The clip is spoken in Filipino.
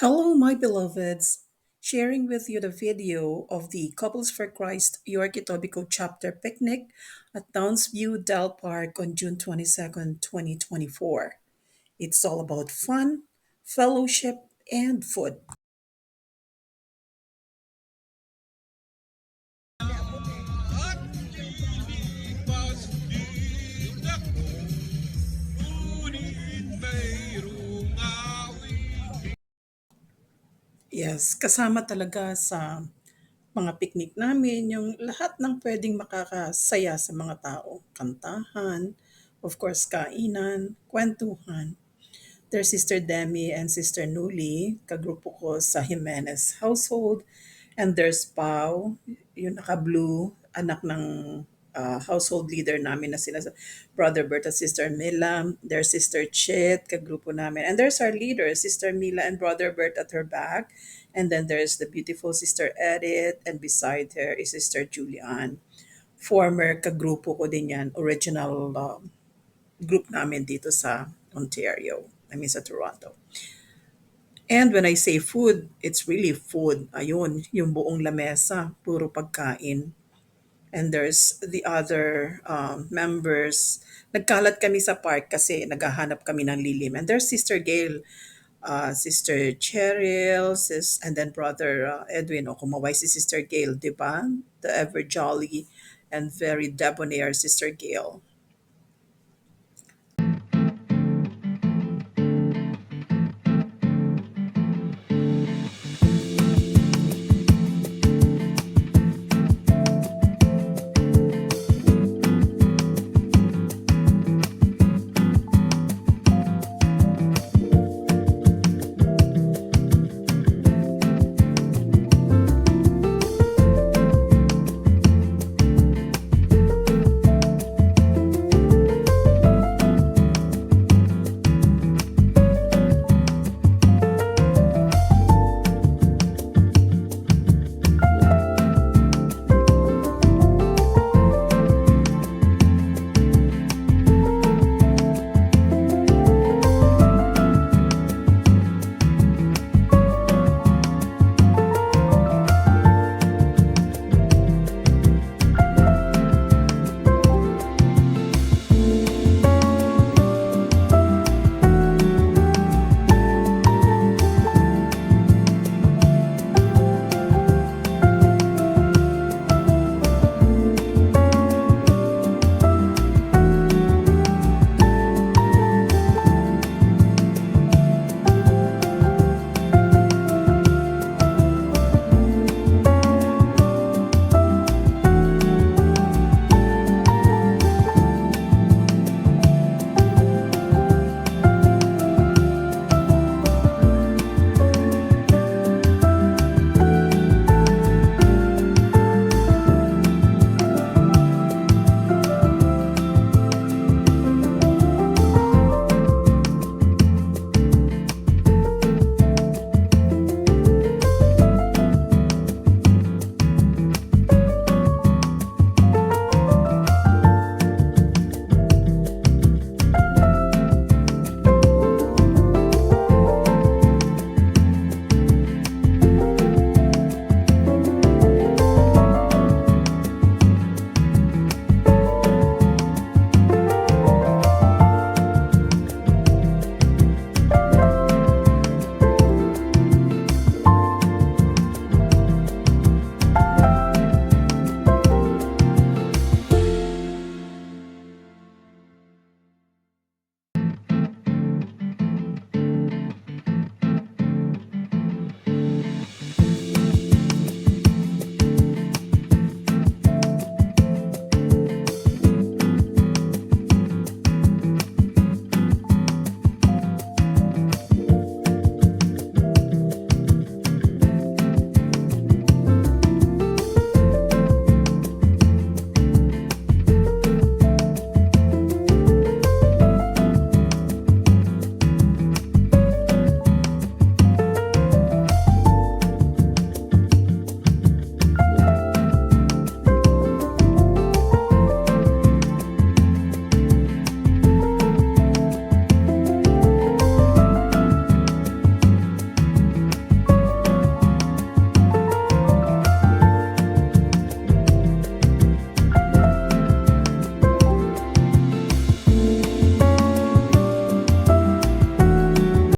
Hello, my beloveds. Sharing with you the video of the Couples for Christ York Etobicoke chapter picnic at Downsview Dell Park on June 22nd, 2024. It's all about fun, fellowship, and food. Yes, kasama talaga sa mga picnic namin yung lahat ng pwedeng makakasaya sa mga tao. Kantahan, of course, kainan, kwentuhan. There's Sister Demi and Sister Nuli, kagrupo ko sa Jimenez household. And there's Pau, yung naka-blue, anak ng household leader namin na sila, Brother Bert at Sister Mila. There's Sister Chit, kagrupo namin. And there's our leader, Sister Mila and Brother Bert at her back. And then there's the beautiful Sister Edith, and beside her is Sister Julian. Former kagrupo ko din yan, original group namin dito sa Ontario. I mean sa Toronto. And when I say food, it's really food. Ayun, yung buong lamesa, puro pagkain. And there's the other members. Nagkalat kami sa park kasi naghahanap kami ng lilim. And there's Sister Gail, Sister Cheryl, and then Brother Edwin. O kumaway si Sister Gail, di ba? The ever jolly and very debonair Sister Gail.